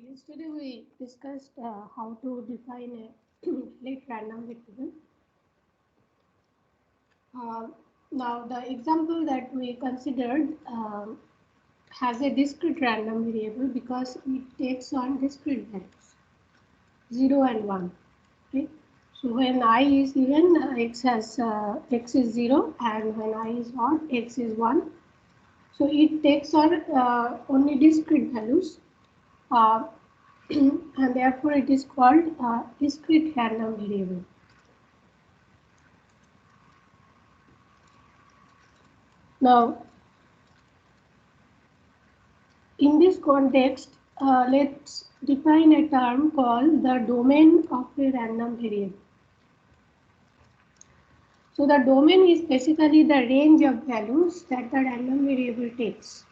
Yesterday we discussed how to define a late random variable. Now the example that we considered has a discrete random variable because it takes on discrete values 0 and 1. Okay? So when I is given, x is 0, and when I is odd, x is 1. So it takes on only discrete values. And therefore it is called discrete random variable. Now, in this context, let's define a term called the domain of a random variable. So the domain is basically the range of values that the random variable takes.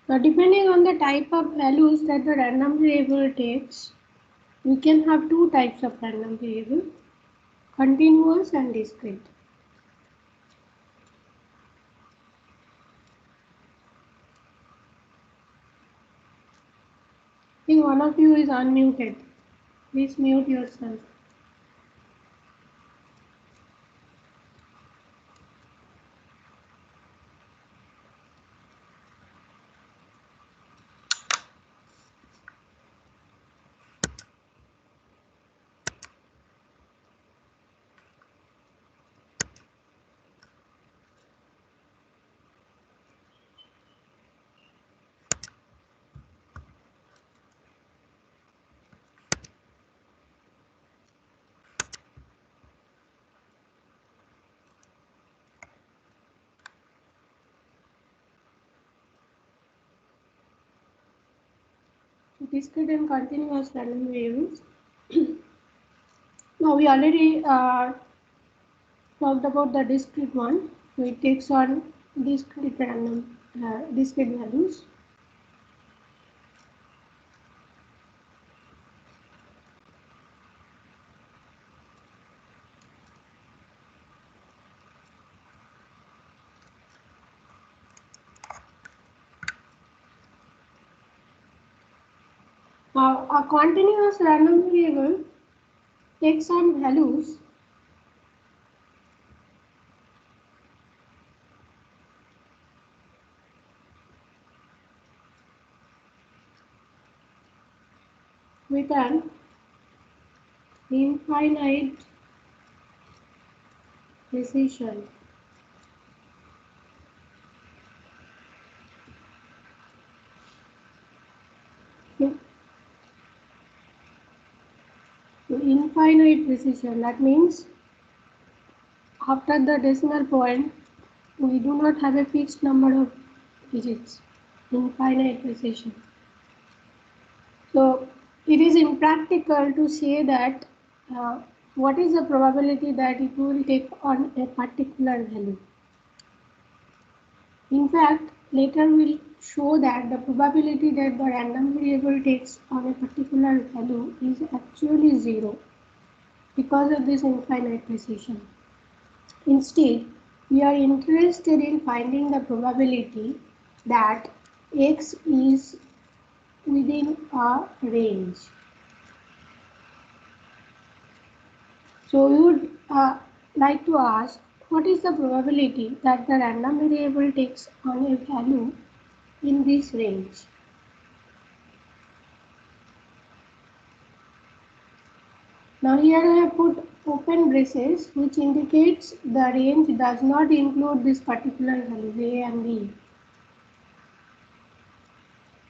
Now, depending on the type of values that the random variable takes, we can have two types of random variable, continuous and discrete. I think one of you is unmuted. Please mute yourself. Discrete and continuous random variables. Now we already talked about the discrete one. So it takes on discrete random discrete values. Now a continuous random variable takes on values with an infinite precision. Okay. So infinite precision, that means after the decimal point, we do not have a fixed number of digits, infinite precision. So it is impractical to say that what is the probability that it will take on a particular value. In fact, later we'll show that the probability that the random variable takes on a particular value is actually 0 because of this infinite precision. Instead, we are interested in finding the probability that x is within a range. So we would like to ask, what is the probability that the random variable takes on a value in this range? Now here I have put open braces, which indicates the range does not include this particular value a and b.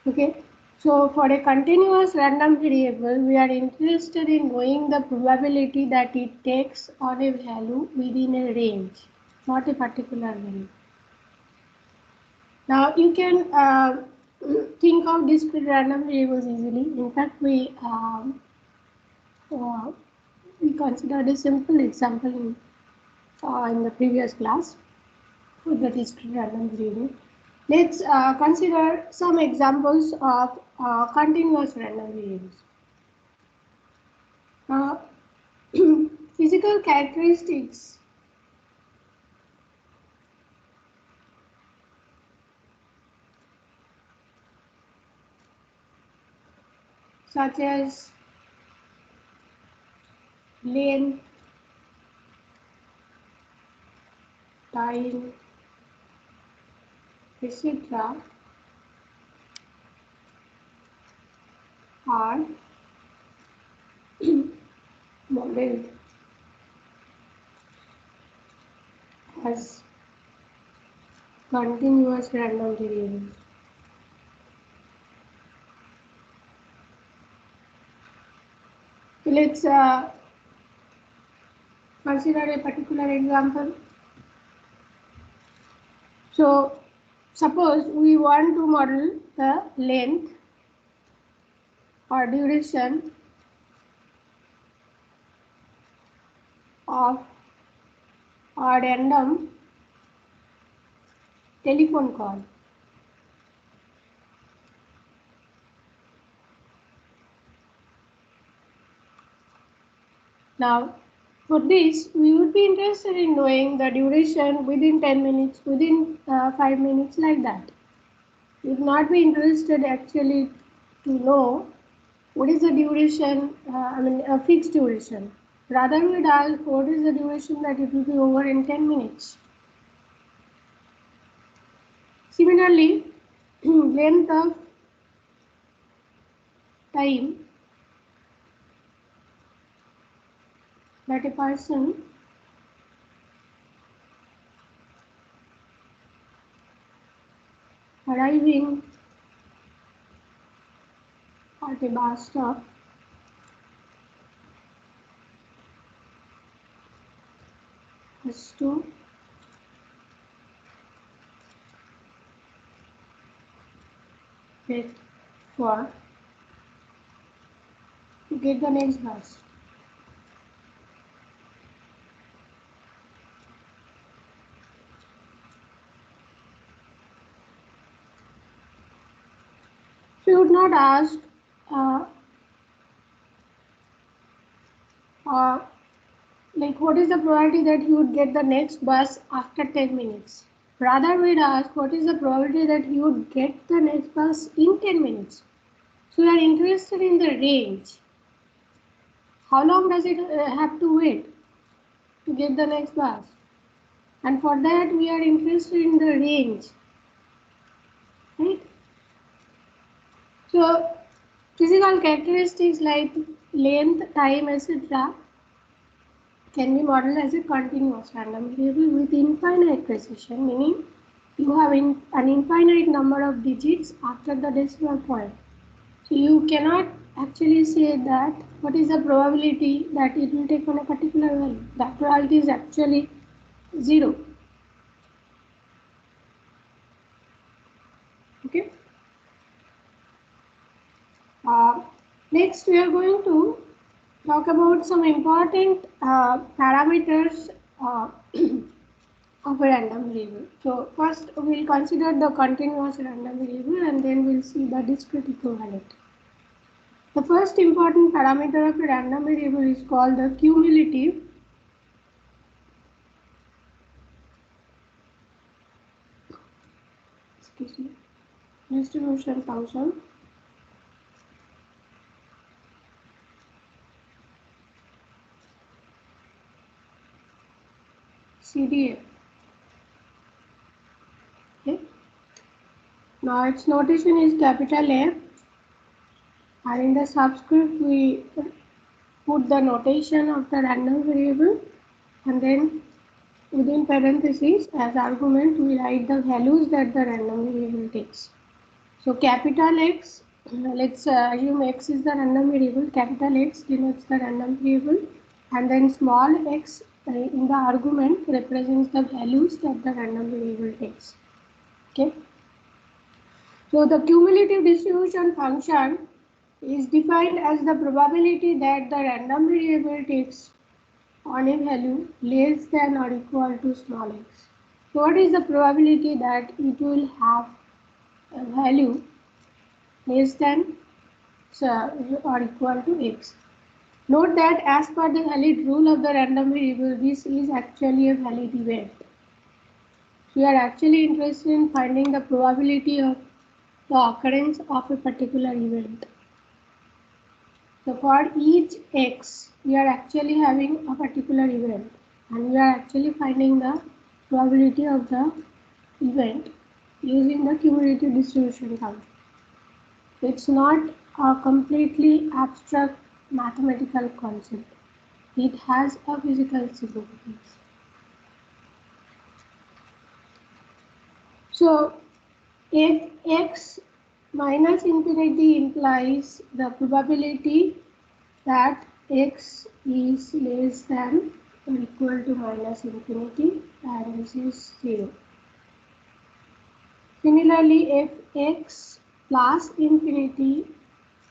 Okay. So for a continuous random variable, we are interested in knowing the probability that it takes on a value within a range, not a particular value. Now you can think of discrete random variables easily. In fact, we considered a simple example in the previous class for the discrete random variable. Let's consider some examples of continuous random variables. Now, physical characteristics such as length, time, etc. are modeled as continuous random variables. Let's consider a particular example. So, suppose we want to model the length or duration of a random telephone call. Now, for this, we would be interested in knowing the duration within 10 minutes, within 5 minutes, like that. We would not be interested actually to know what is the duration, a fixed duration. Rather, we would ask what is the duration that it will be over in 10 minutes. Similarly, length of time that a person arriving at a bus stop has to wait for to get the next bus. So you would not ask like what is the probability that you would get the next bus after 10 minutes. Rather, we'd ask what is the probability that you would get the next bus in 10 minutes. So we are interested in the range. How long does it have to wait to get the next bus? And for that, we are interested in the range. Right? So, physical characteristics like length, time, etc. can be modeled as a continuous random variable with infinite precision, meaning you have an infinite number of digits after the decimal point. So you cannot actually say that what is the probability that it will take on a particular value. That probability is actually 0. Okay. Next, we are going to talk about some important parameters of a random variable. So first, we'll consider the continuous random variable, and then we'll see the discrete equivalent. The first important parameter of a random variable is called the cumulative distribution function. CDF. Okay. Now its notation is capital F, and in the subscript we put the notation of the random variable, and then within parentheses as argument we write the values that the random variable takes. So capital X, let's assume X is the random variable, capital X denotes the random variable, and then small x in the argument represents the values that the random variable takes. Okay. So the cumulative distribution function is defined as the probability that the random variable takes on a value less than or equal to small x. So what is the probability that it will have a value less than or equal to x? Note that as per the valid rule of the random variable, this is actually a valid event. We are actually interested in finding the probability of the occurrence of a particular event. So for each x, we are actually having a particular event, and we are actually finding the probability of the event using the cumulative distribution function. It's not a completely abstract mathematical concept. It has a physical significance. So if x minus infinity implies the probability that x is less than or equal to minus infinity, and this is 0. Similarly, if x plus infinity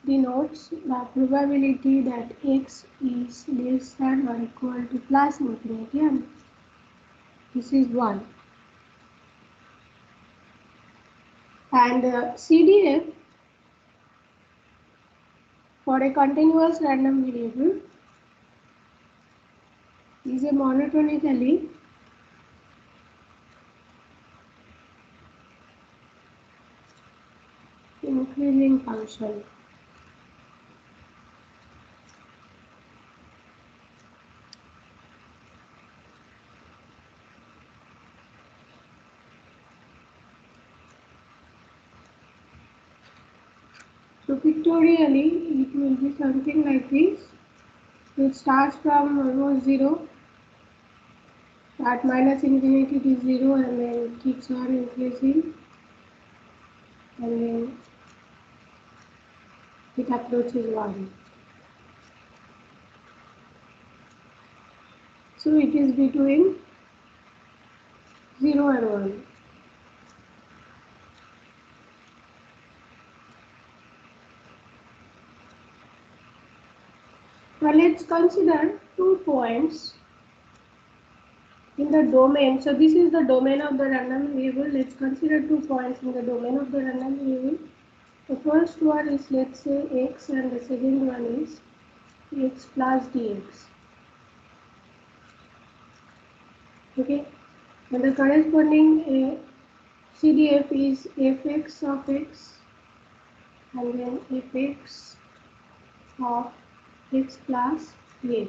denotes the probability that x is less than or equal to plus infinity, and this is 1. And CDF for a continuous random variable is a monotonically increasing function. So pictorially, it will be something like this. It starts from almost 0, at minus infinity it is 0, and then it keeps on increasing, and then it approaches 1. So it is between 0 and 1. Now let's consider 2 points in the domain. So this is the domain of the random variable. Let's consider 2 points in the domain of the random variable. The first one is, let's say, x, and the second one is x plus dx. Okay, and the corresponding CDF is fx of x and then fx of x plus dx.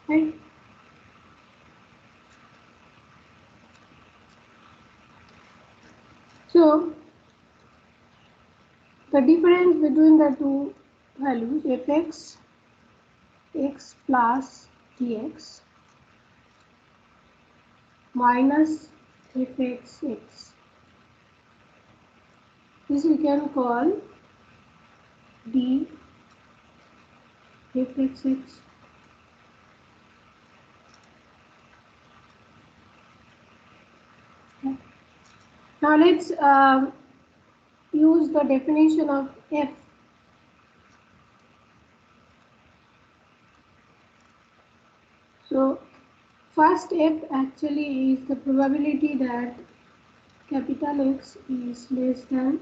Right? So the difference between the two values, fx x plus dx minus fx x, this we can call d fx x. Now let's use the definition of f. So first f actually is the probability that capital X is less than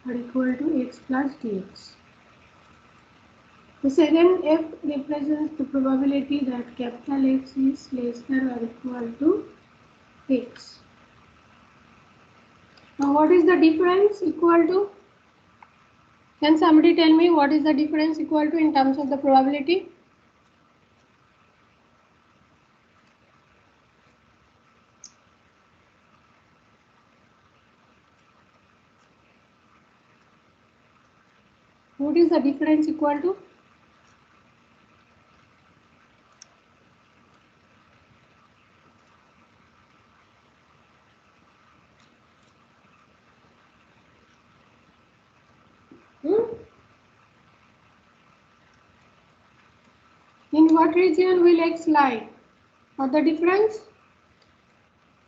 or equal to x plus dx. The second f represents the probability that capital X is less than or equal to x. Now what is the difference equal to? Can somebody tell me what is the difference equal to in terms of the probability? What is the difference equal to? In what region will x lie? Or the difference?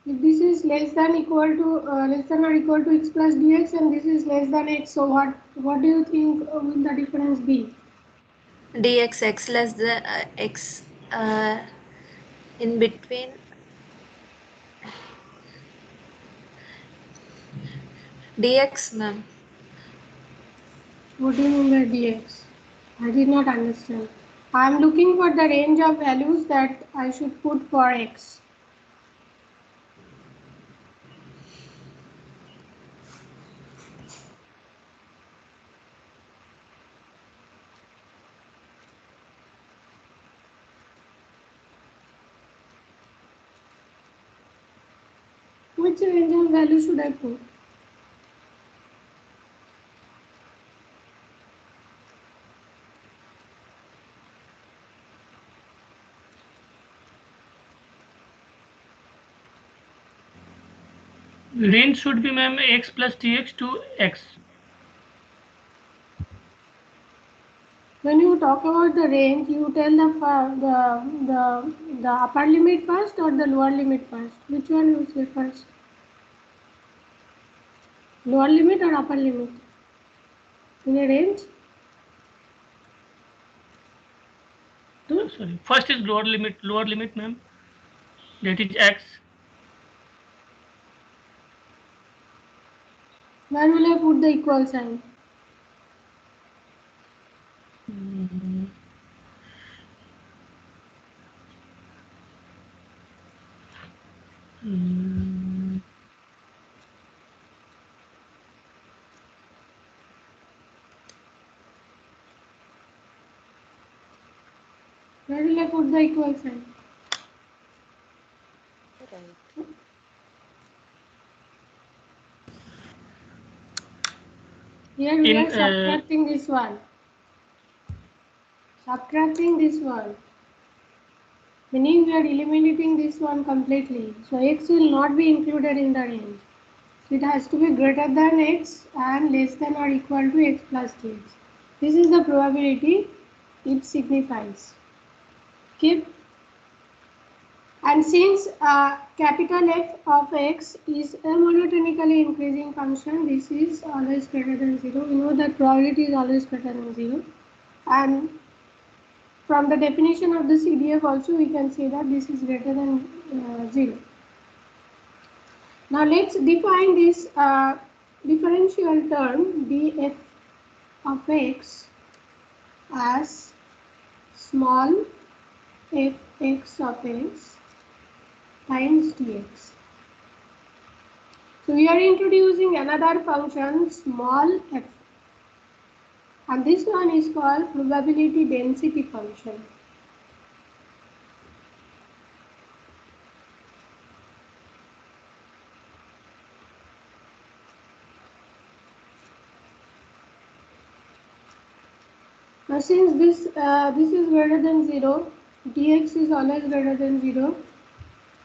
If this is less than equal to less than or equal to x plus dx, and this is less than x, so what do you think will the difference be? dx x less than x in between dx, ma'am. What do you mean by dx? I did not understand. I am looking for the range of values that I should put for x. Which range of value should I put? Range should be, ma'am, x plus tx to x. When you talk about the range, you tell the upper limit first or the lower limit first. Which one you say first? Lower limit or upper limit? In a range? Sorry. First is lower limit, ma'am. That is x. Where will I put the equal sign? Mm. Mm. Where will I put the equal sign? Right. Here we are In subtracting this one. Subtracting this one. Meaning we are eliminating this one completely. So x will not be included in the range. So it has to be greater than x and less than or equal to x plus dx. This is the probability it signifies. Okay. And since capital F of x is a monotonically increasing function, this is always greater than 0. We know that probability is always greater than 0. And from the definition of the CDF also we can say that this is greater than 0. Now let's define this differential term df of x as small fx of x times dx. So we are introducing another function small f, and this one is called probability density function. Now since this is greater than 0, dx is always greater than 0,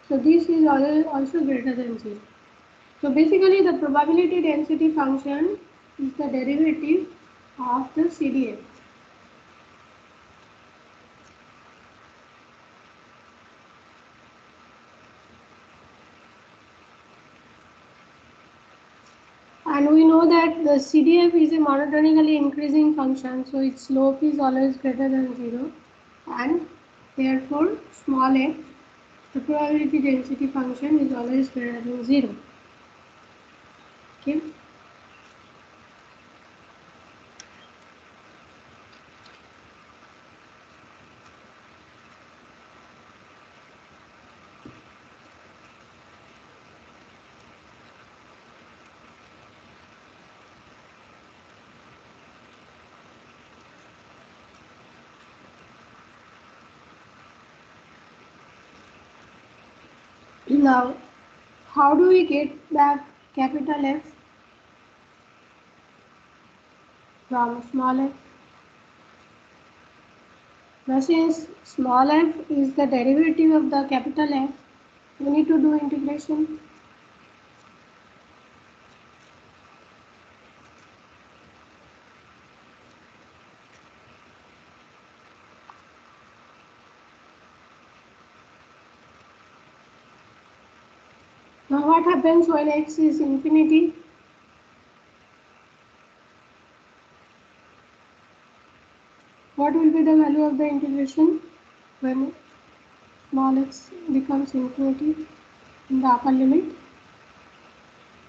so this is always also greater than 0. So basically the probability density function is the derivative of the CDF. And we know that the CDF is a monotonically increasing function, so its slope is always greater than 0, and therefore small f, the probability density function is always greater than 0. Okay. Now, how do we get back capital F from small f? Now, since small f is the derivative of the capital F, we need to do integration. Now, what happens when x is infinity? What will be the value of the integration when small x becomes infinity in the upper limit?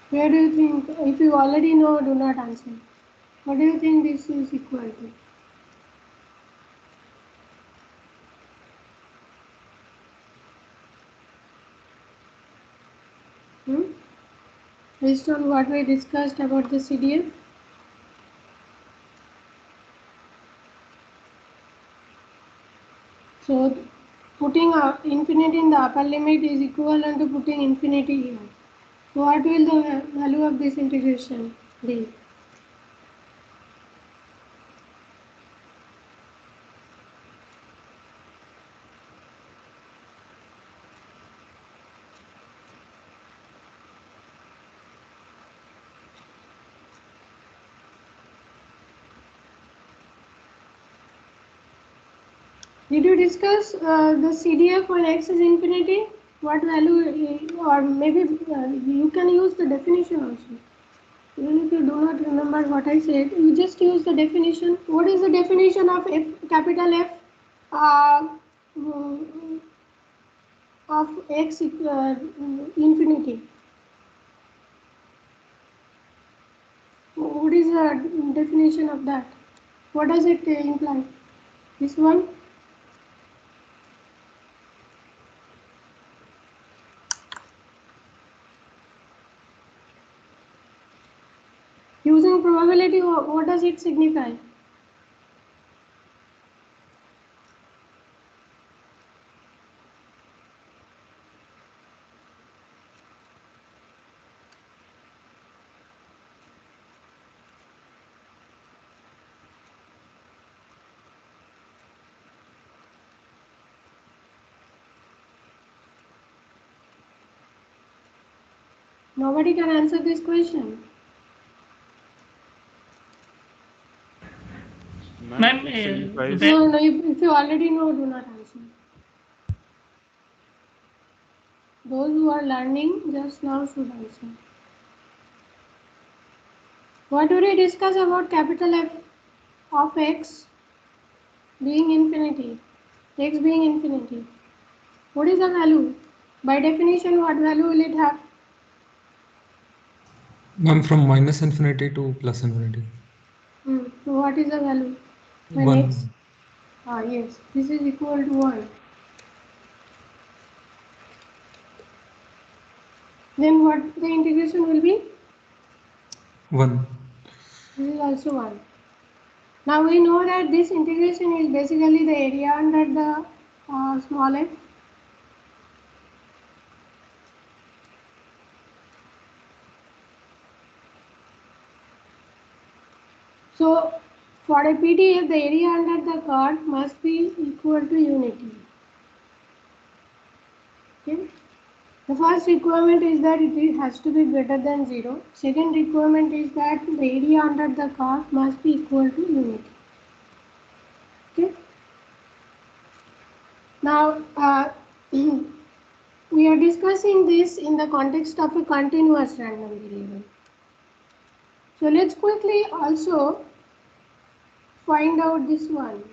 Where do you think? If you already know, do not answer. What do you think this is equal to? Based on what we discussed about the CDF? So putting infinity in the upper limit is equivalent to putting infinity here. So what will the value of this integration be? Did you discuss the CDF when x is infinity? What value, or maybe you can use the definition also. Even if you do not remember what I said, you just use the definition. What is the definition of F, capital F mm, of x infinity? What is the definition of that? What does it imply? This one? Using probability, what does it signify? Nobody can answer this question. Ma'am, No, if you already know, do not answer. Those who are learning just now should answer. What did we discuss about capital F of x being infinity? X being infinity. What is the value? By definition, what value will it have? Ma'am, from minus infinity to plus infinity. So what is the value? When 1. x? Yes, this is equal to 1. Then what the integration will be? 1. This is also 1. Now we know that this integration is basically the area under the small f. So for a PDF, the area under the curve must be equal to unity. Okay. The first requirement is that it has to be greater than 0. Second requirement is that the area under the curve must be equal to unity. Okay. Now we are discussing this in the context of a continuous random variable. So let's quickly also find out this one.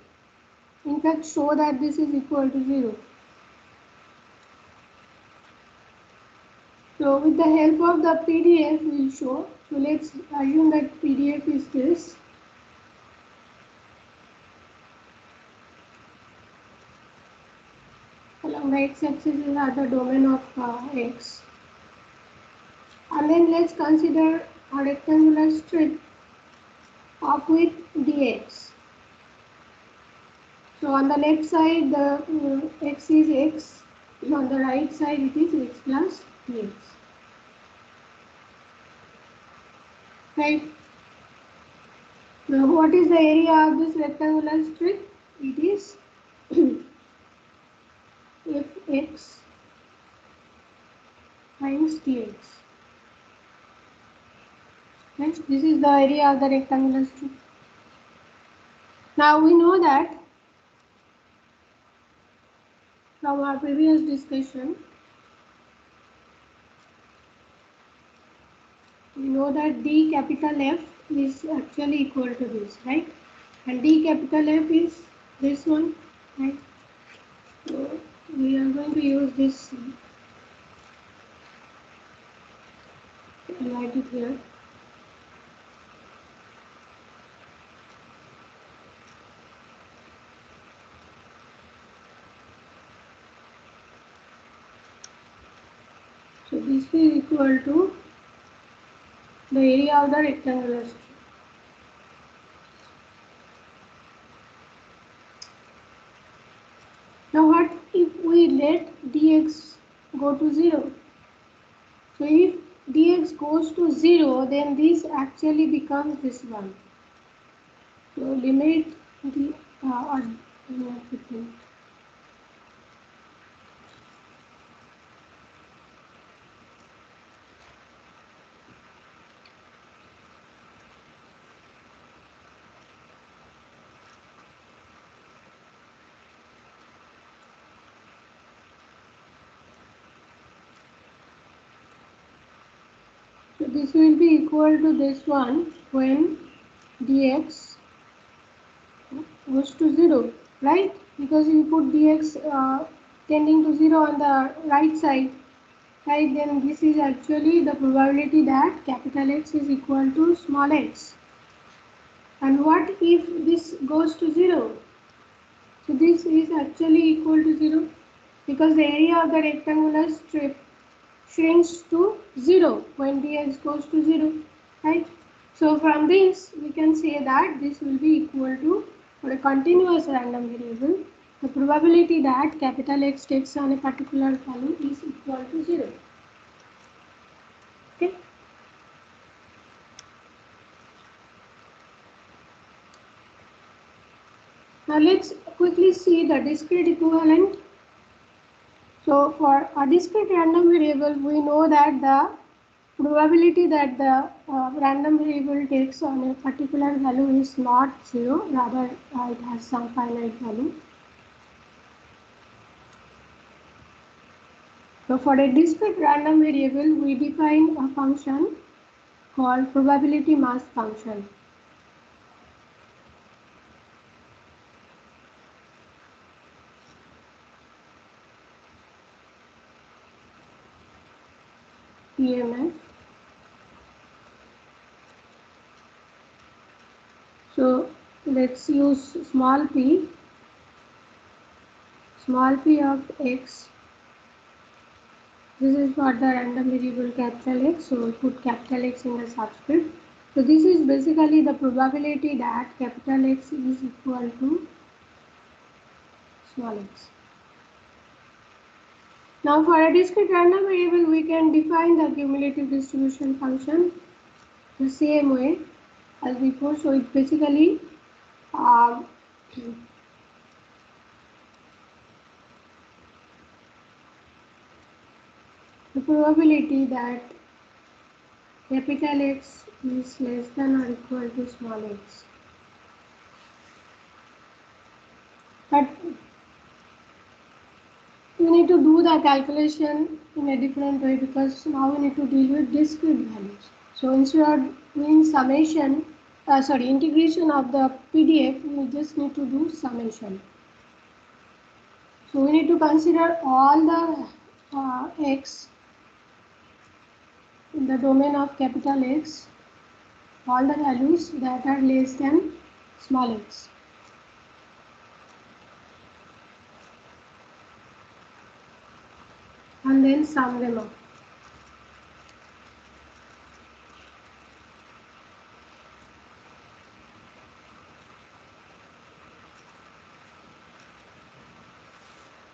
In fact, show that this is equal to 0. So with the help of the PDF, we'll show. So let's assume that PDF is this. Along the x-axis is the domain of x. And then let's consider a rectangular strip of width dx. So on the left side, the x is x. On the right side, it is x plus dx. Right. Now, what is the area of this rectangular strip? It is fx times dx. Right? This is the area of the rectangular strip. Now we know that from our previous discussion, we know that d capital F is actually equal to this, right? And d capital F is this one, right? So we are going to use this. I'll write it here. this is equal to the area of the rectangular strip. Now what if we let dx go to 0? So if dx goes to 0, then this actually becomes this one. So limit the so this will be equal to this one when dx goes to 0, right? Because you put dx tending to 0 on the right side, right? Then this is actually the probability that capital X is equal to small x. And what if this goes to 0? So this is actually equal to 0 because the area of the rectangular strip shrinks to 0 when dx goes to 0, right? So from this we can say that this will be equal to, for a continuous random variable, the probability that capital X takes on a particular value is equal to 0. Okay. Now let's quickly see the discrete equivalent. So for a discrete random variable, we know that the probability that the random variable takes on a particular value is not 0, rather it has some finite value. So for a discrete random variable, we define a function called probability mass function. PMF. So let's use small p of x. This is for the random variable capital X, so we put capital X in the subscript. So this is basically the probability that capital X is equal to small x. Now for a discrete random variable, we can define the cumulative distribution function the same way as before. So it basically the probability that capital X is less than or equal to small x. But we need to do the calculation in a different way because now we need to deal with discrete values. So instead of doing integration of the PDF, we just need to do summation. So we need to consider all the x in the domain of capital X, all the values that are less than small x. And then sum them up.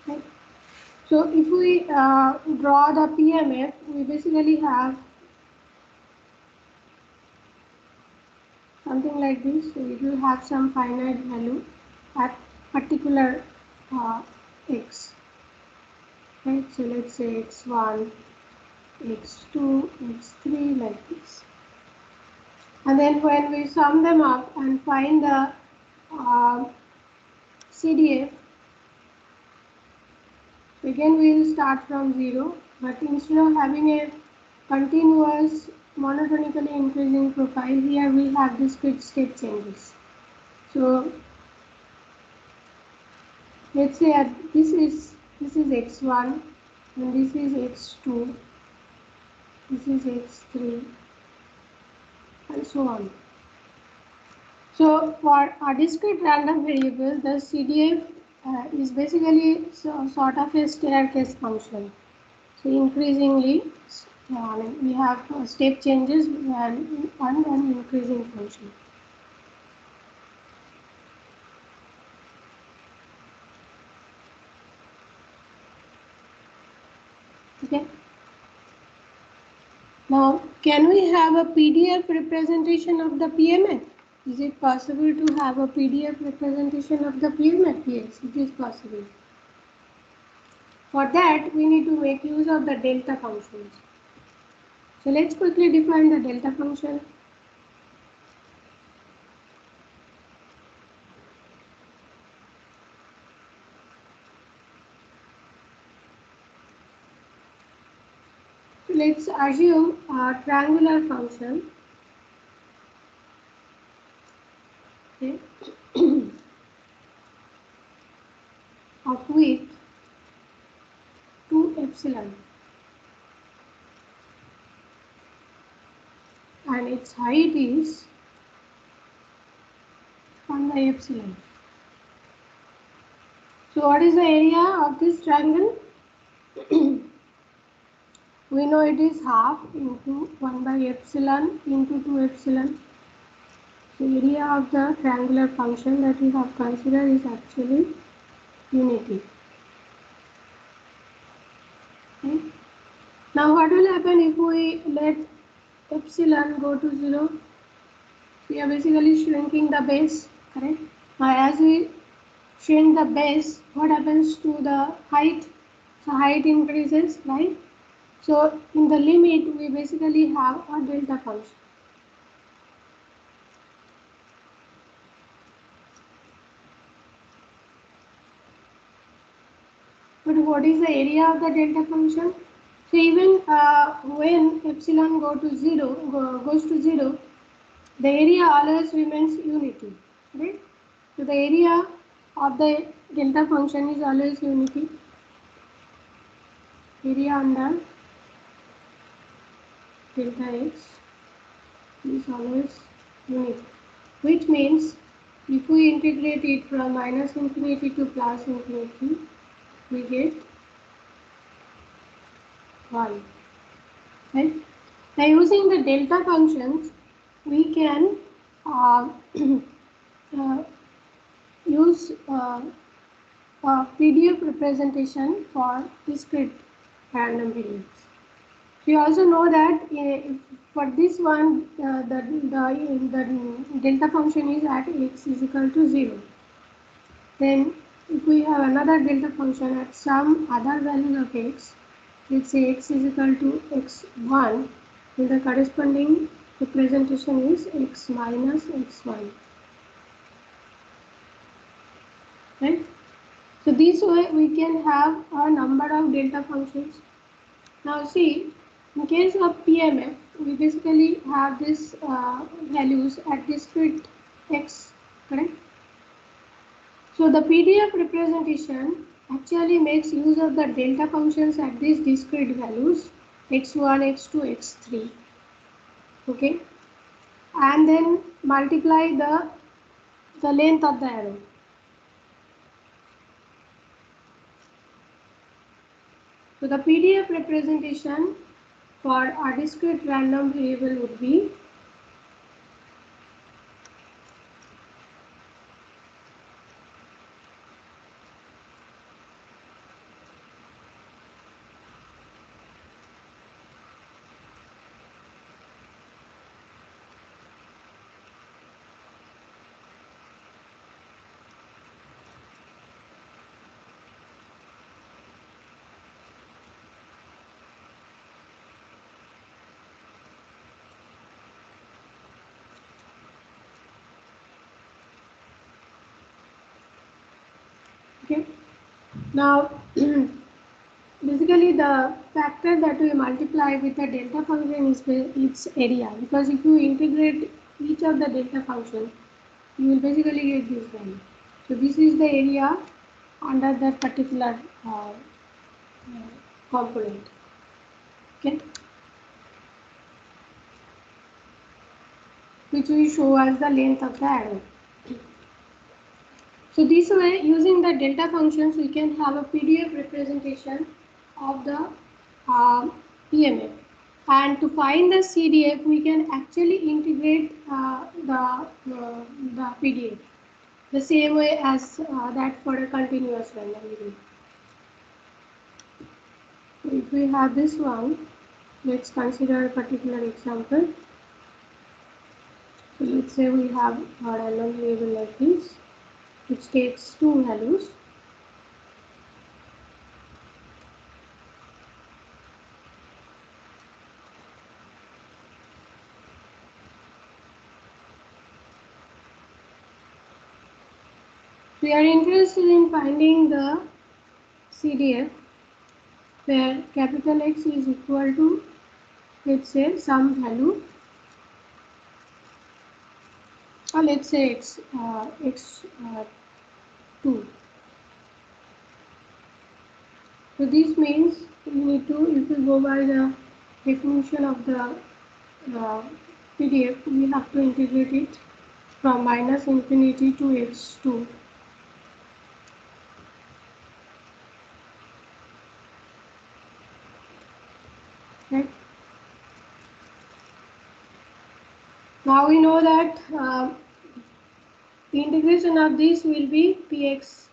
Okay. So if we draw the PMF, we basically have something like this. So it will have some finite value at particular x. Right? So let's say x1, x2, x3, like this. And then when we sum them up and find the CDF, again we will start from 0, but instead of having a continuous monotonically increasing profile, here we have discrete state changes. So let's say this is x1 and this is x2, this is x3, and so on. So for a discrete random variable, the CDF is basically sort of a staircase function. So increasingly, we have step changes and an increasing function. Okay. Now, can we have a PDF representation of the PMF? Is it possible to have a PDF representation of the PMF? Yes, it is possible. For that, we need to make use of the delta functions. So let's quickly define the delta function. So let's assume a triangular function. Okay. Of width 2 epsilon and its height is 1 by epsilon. So what is the area of this triangle? We know it is half into 1 by epsilon into 2 epsilon. The area of the triangular function that we have considered is actually unity. Okay. Now what will happen if we let epsilon go to 0? We are basically shrinking the base, correct? Now as we shrink the base, what happens to the height? So height increases, right? So in the limit, we basically have a delta function. But what is the area of the delta function? So even when epsilon goes to 0, the area always remains unity, right? So the area of the delta function is always unity. Area under delta x is always unity, which means if we integrate it from minus infinity to plus infinity, we get 1. Right? By using the delta functions, we can uh, use a PDF representation for discrete random variables. We also know that for this one, the delta function is at x is equal to 0. Then if we have another delta function at some other value of x, let's say x is equal to x1, then the corresponding representation is x minus x1. Right? So this way we can have a number of delta functions. Now see, in case of PMF, we basically have these values at discrete x, correct? So the PDF representation actually makes use of the delta functions at these discrete values x1, x2, x3. Okay, and then multiply the length of the arrow. So the PDF representation for a discrete random variable would be okay. Now basically the factor that we multiply with the delta function is its area, because if you integrate each of the delta functions, you will basically get this value. So this is the area under that particular component. Okay, which we show as the length of the arrow. So this way, using the delta functions, we can have a PDF representation of the PMF. And to find the CDF, we can actually integrate the PDF the same way as that for a continuous random variable. So if we have this one, let's consider a particular example. So let's say we have a random variable like this, which takes two values. We are interested in finding the CDF where capital X is equal to, let's say, some value, or let's say x2. So this means we need to, if we go by the definition of the PDF, we have to integrate it from minus infinity to x2. Right? Now we know that the integration of this will be px,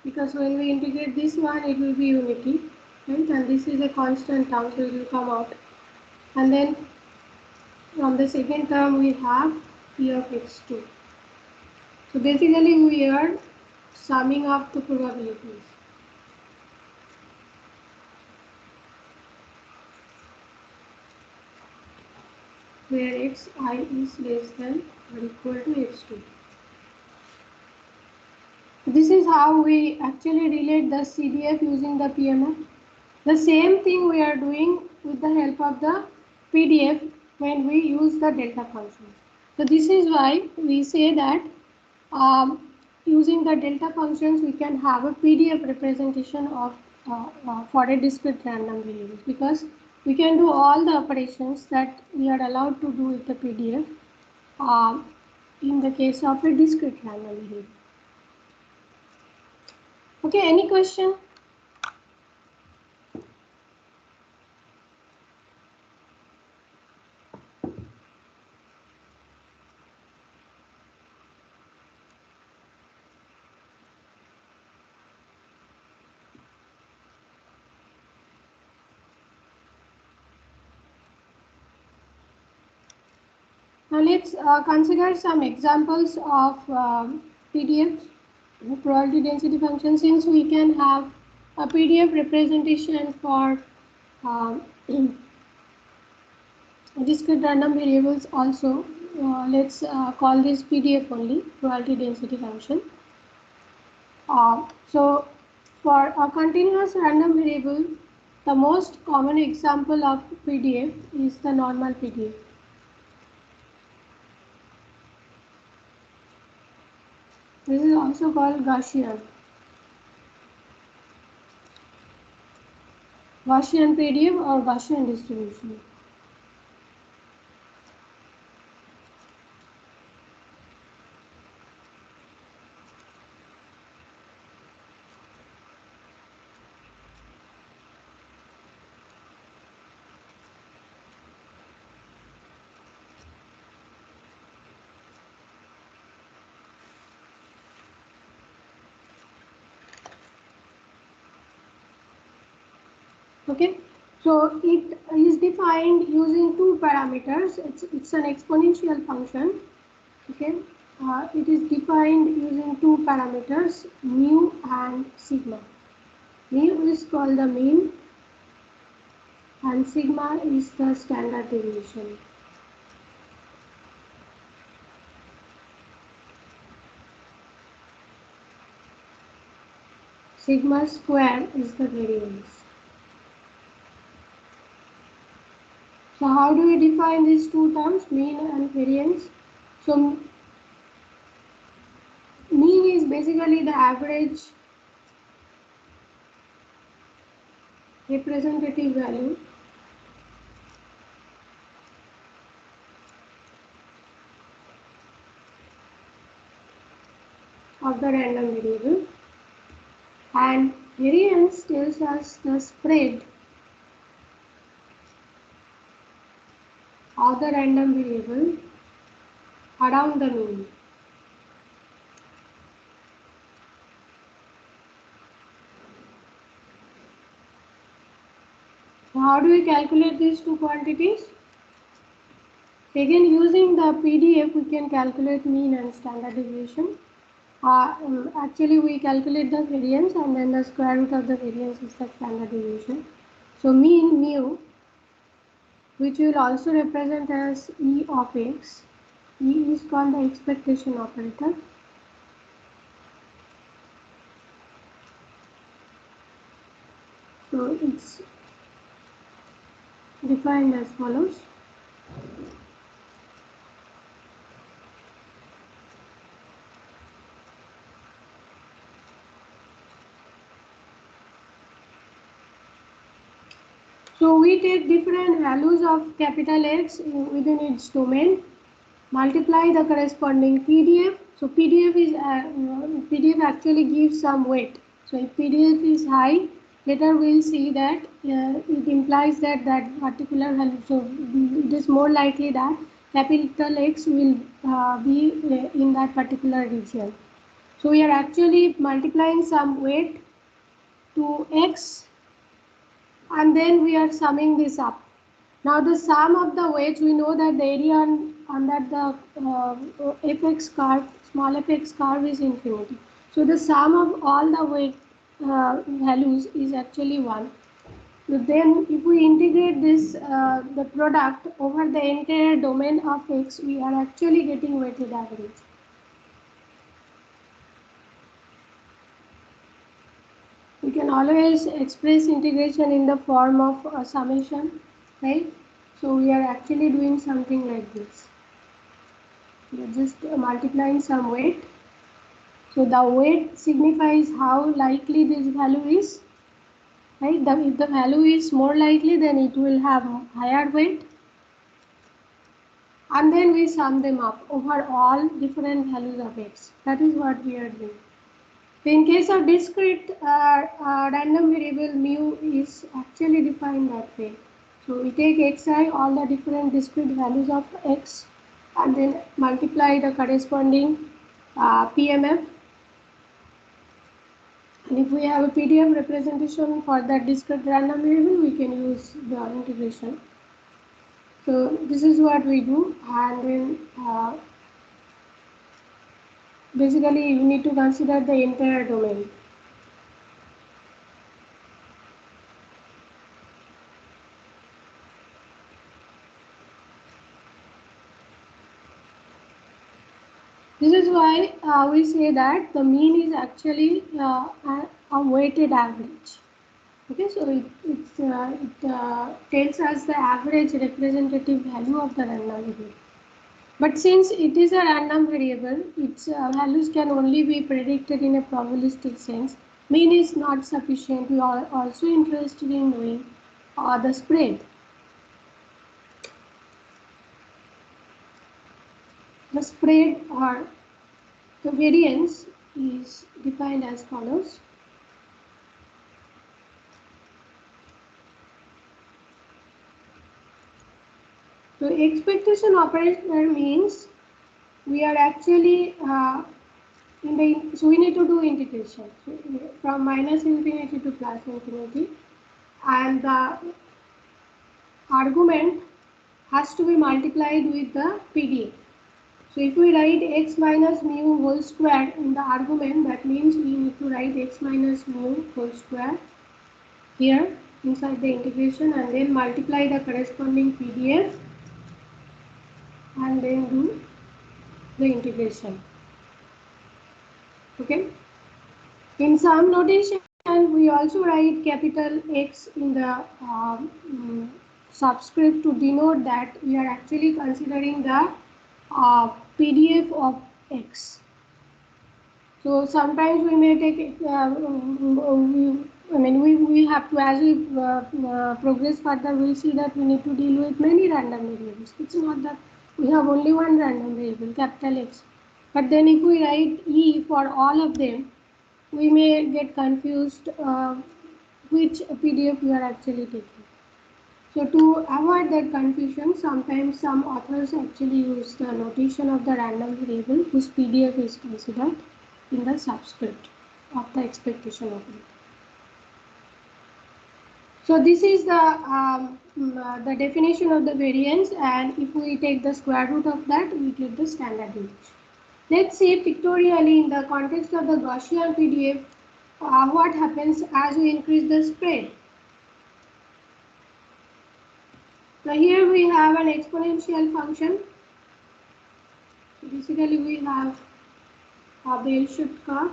because when we integrate this one, it will be unity, right? And this is a constant term, so it will come out. And then from the second term, we have p of x2. So basically, we are summing up the probabilities. Where xi is less than or equal to x2. This is how we actually relate the CDF using the PMF. The same thing we are doing with the help of the PDF when we use the delta function. So this is why we say that using the delta functions we can have a PDF representation of for a discrete random variables, because we can do all the operations that we are allowed to do with the PDF in the case of a discrete random variable. Okay, any question? Now let's consider some examples of PDFs, probability density function. Since we can have a PDF representation for discrete random variables also, let's call this PDF only, probability density function. So for a continuous random variable, the most common example of PDF is the normal PDF. This is also called Gaussian PDF or Gaussian distribution. Okay, so it is defined using two parameters. It's an exponential function. Okay, it is defined using two parameters, mu and sigma. Mu is called the mean and sigma is the standard deviation. Sigma square is the variance. So how do we define these two terms, mean and variance? So mean is basically the average representative value of the random variable, and Variance tells us the spread of the random variable around the mean. So how do we calculate these two quantities? Again, using the PDF, we can calculate mean and standard deviation. Actually, we calculate the variance and then the square root of the variance is the standard deviation. So mean mu, which will also represent as E of x. E is called the expectation operator. So it's defined as follows. So we take different values of capital X within its domain, multiply the corresponding PDF. So PDF actually gives some weight. So if PDF is high, later we'll see that it implies that that particular value. So it is more likely that capital X will be in that particular region. So we are actually multiplying some weight to X and then we are summing this up. Now the sum of the weights, we know that the area under the fx curve, small fx curve is infinity. So the sum of all the weight values is actually 1. So then if we integrate this, the product over the entire domain of x, we are actually getting weighted average. We can always express integration in the form of a summation, right? So we are actually doing something like this. We are just multiplying some weight. So the weight signifies how likely this value is, right? If the value is more likely, then it will have higher weight. And then we sum them up over all different values of x. That is what we are doing. In case of discrete random variable, mu is actually defined that way. So we take xi, all the different discrete values of x, and then multiply the corresponding PMF. And if we have a PDF representation for that discrete random variable, we can use the integration. So this is what we do, and then basically you need to consider the entire domain. This is why we say that the mean is actually a weighted average. Okay, so it tells us the average representative value of the random variable. But since it is a random variable, its values can only be predicted in a probabilistic sense. Mean is not sufficient. We are also interested in knowing the spread. The spread or the variance is defined as follows. So expectation operator means we are actually so we need to do integration from minus infinity to plus infinity, and the argument has to be multiplied with the PDF. So if we write x minus mu whole square in the argument, that means we need to write x minus mu whole square here inside the integration and then multiply the corresponding PDF and then do the integration. Okay. In some notation, we also write capital X in the subscript to denote that we are actually considering the PDF of X. So sometimes we may take, we have to, as we progress further, we'll see that we need to deal with many random variables. It's not that we have only one random variable, capital X. But then if we write E for all of them, we may get confused which PDF we are actually taking. So to avoid that confusion, sometimes some authors actually use the notation of the random variable whose PDF is considered in the subscript of the expectation operator. So this is the definition of the variance, and if we take the square root of that, we get the standard deviation. Let's see pictorially in the context of the Gaussian PDF what happens as we increase the spread. Now here we have an exponential function. Basically we have a bell-shaped curve.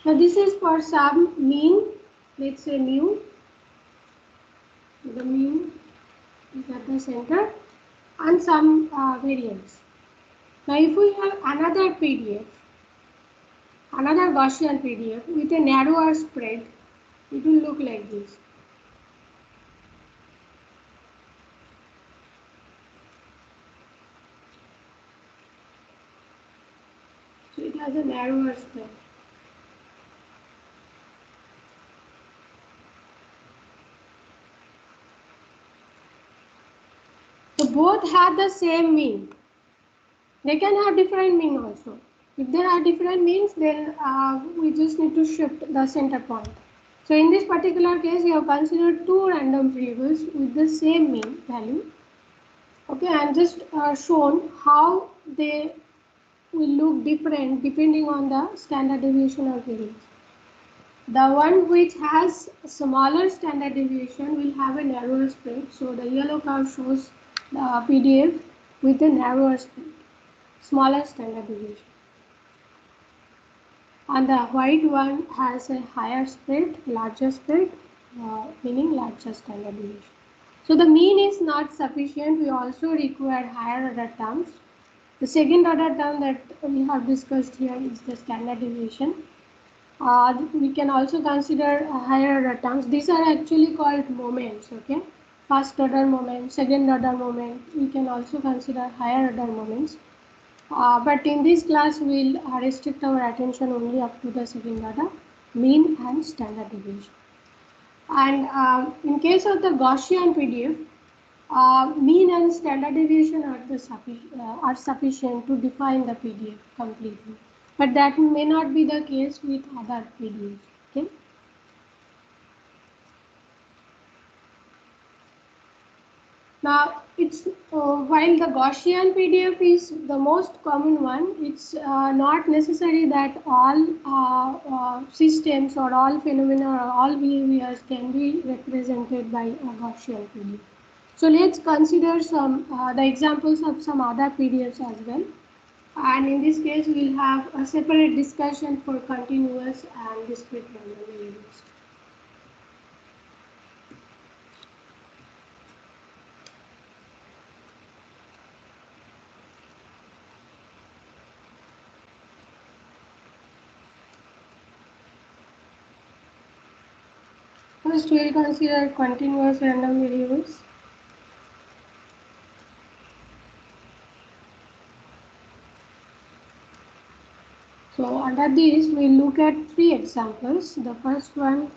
Now this is for some mean, let's say mu. The mean is at the center and some variance. Now if we have another PDF, another Gaussian PDF with a narrower spread, it will look like this. So it has a narrower spread. So both have the same mean. They can have different mean also. If there are different means, then we just need to shift the center point. So in this particular case, we have considered two random variables with the same mean value. Okay, and just shown how they will look different depending on the standard deviation or variance. The one which has smaller standard deviation will have a narrower spread. So the yellow curve shows the PDF with a narrower spread, smaller standard deviation. And the white one has a higher spread, larger spread, meaning larger standard deviation. So the mean is not sufficient. We also require higher order terms. The second order term that we have discussed here is the standard deviation. We can also consider higher order terms. These are actually called moments, okay? First order moment, second order moment. We can also consider higher order moments. But in this class, we'll restrict our attention only up to the second order, mean and standard deviation. And in case of the Gaussian PDF, mean and standard deviation are sufficient to define the PDF completely. But that may not be the case with other PDFs. Okay. Now, it's while the Gaussian PDF is the most common one, it's not necessary that all systems or all phenomena or all behaviors can be represented by a Gaussian PDF. So let's consider some the examples of some other PDFs as well. And in this case, we'll have a separate discussion for continuous and discrete random variables. First, we'll consider continuous random variables. So under this, we'll look at three examples. The first one,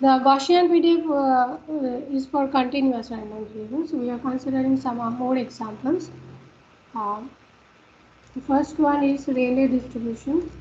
the Gaussian PDF is for continuous random variables. We are considering some more examples. The first one is Rayleigh distribution.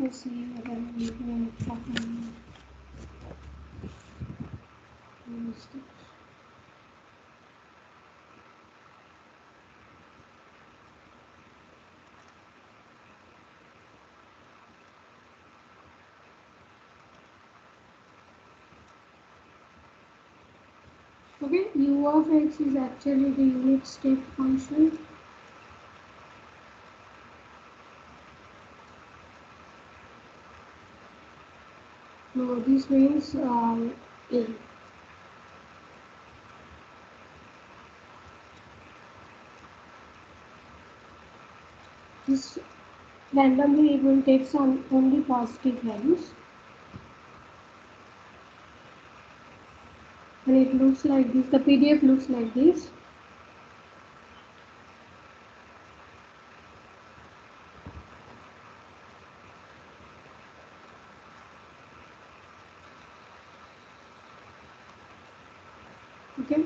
Let's see whether we can copy. Okay, u of x is actually the unit step function. So this means this randomly it will take on only positive values, and it looks like this. The PDF looks like this. Okay.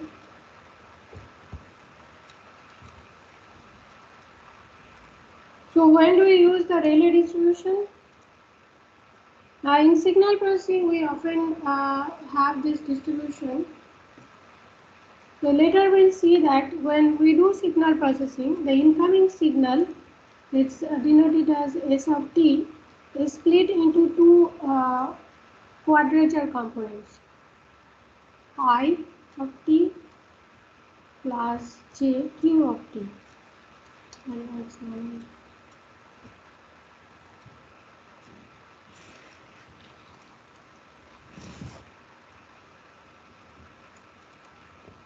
So when do we use the Rayleigh distribution? In signal processing, we often have this distribution. So later we'll see that when we do signal processing, the incoming signal, it's denoted as S of t, is split into two quadrature components, I of t plus j q of t.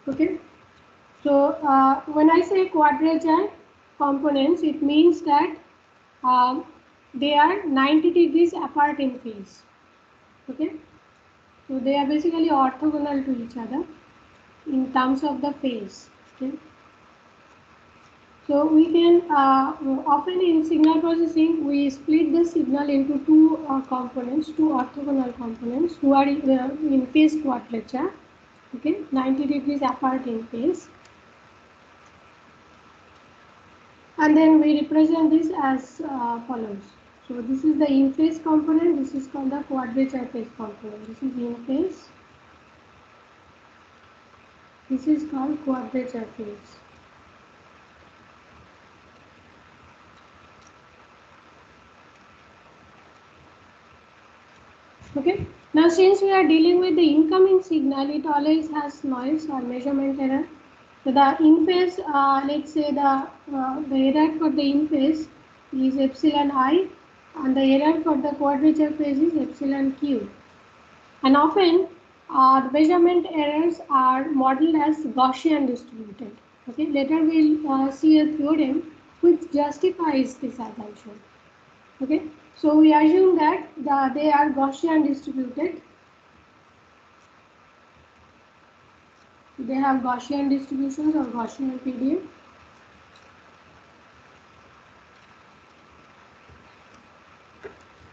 Okay. So when I say quadrature components, it means that they are 90 degrees apart in phase. Okay. So they are basically orthogonal to each other in terms of the phase. Okay. So we can often in signal processing we split the signal into two components, two orthogonal components who are in phase quadrature. Okay, 90 degrees apart in phase. And then we represent this as follows. So this is the in phase component, this is called the quadrature phase component. This is in phase, this is called quadrature phase. Okay. Now since we are dealing with the incoming signal, it always has noise or measurement error. So the in phase, let's say the error for the in phase is epsilon I, and the error for the quadrature phase is epsilon q. And often the measurement errors are modeled as Gaussian distributed. Okay, later we'll see a theorem which justifies this assumption. Okay, so we assume that they are Gaussian distributed. They have Gaussian distributions or Gaussian PDF.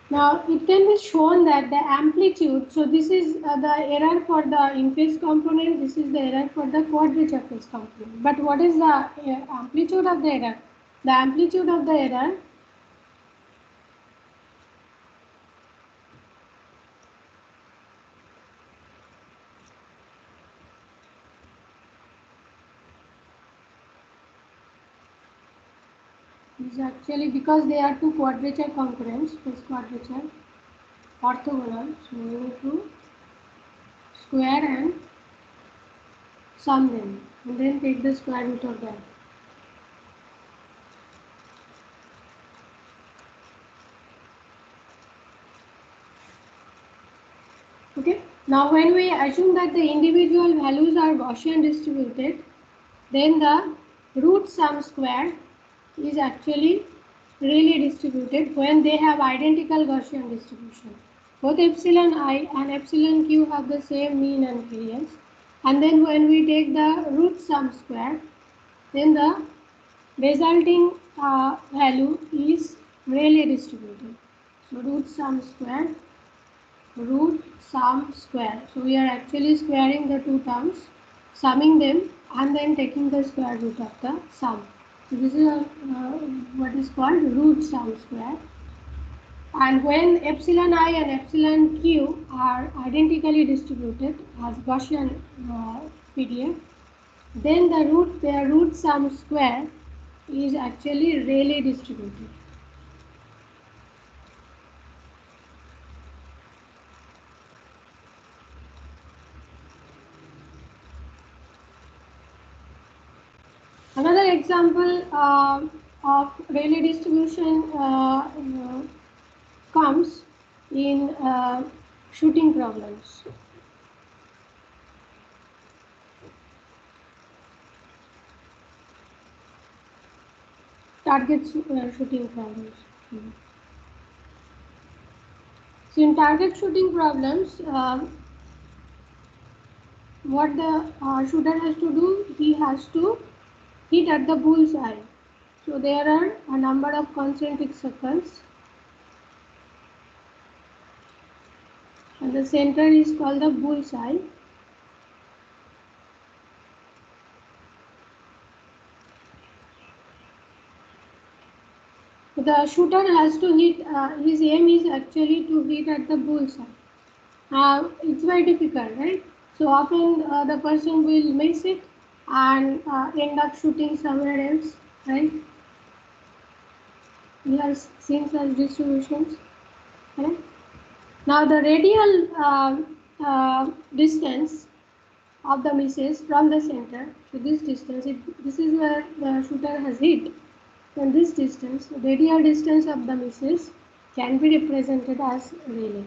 Now it can be shown that the amplitude, so this is the error for the in phase component, this is the error for the quadrature phase component. But what is the amplitude of the error? The amplitude of the error is actually, because they are two quadrature components, phase quadrature, orthogonal, so we need to square and sum them and then take the square root of that. Okay. Now when we assume that the individual values are Gaussian distributed, then the root sum square is actually Rayleigh distributed when they have identical Gaussian distribution. Both epsilon I and epsilon q have the same mean and variance. And then when we take the root sum square, then the resulting value is Rayleigh distributed. So root sum square, root sum square. So we are actually squaring the two terms, summing them and then taking the square root of the sum. So this is what is called root sum square. And when epsilon I and epsilon q are identically distributed as Gaussian PDF, then their root sum square is actually Rayleigh distributed. Another example of Rayleigh distribution comes in shooting problems. Target shooting problems. So in target shooting problems, what the shooter has to do, he has to hit at the bullseye. So there are a number of concentric circles, and the center is called the bullseye. The shooter has to hit, his aim is actually to hit at the bullseye. It's very difficult, right? So often the person will miss it and end up shooting somewhere else, right? We have seen such distributions, right? Now the radial distance of the misses from the center, so this distance, this is where the shooter has hit. Then this distance, radial distance of the misses, can be represented as Rayleigh.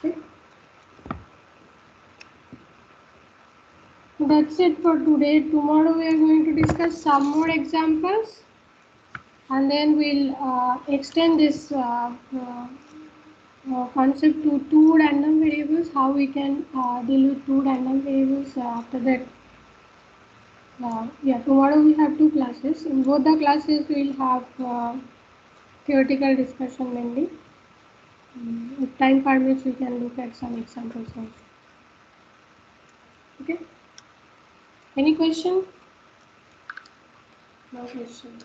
Okay. That's it for today. Tomorrow we are going to discuss some more examples, and then we'll extend this concept to two random variables, how we can deal with two random variables after that. Yeah, tomorrow we have two classes. In both the classes we'll have theoretical discussion mainly. If time permits, we can look at some examples also. Okay. Any question? No question.